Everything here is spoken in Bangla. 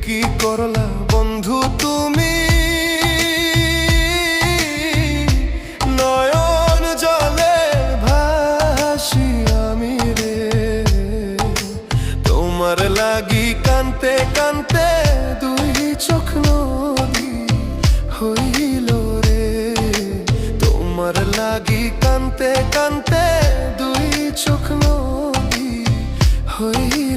কি করলা বন্ধু তুমি, নয়ন জলে ভাসি আমি রে। তোমার লাগি কানতে কানতে দুই চোখ নদী হইল রে। তোমার লাগি কানতে কানতে দুই চোখ নদী হইল।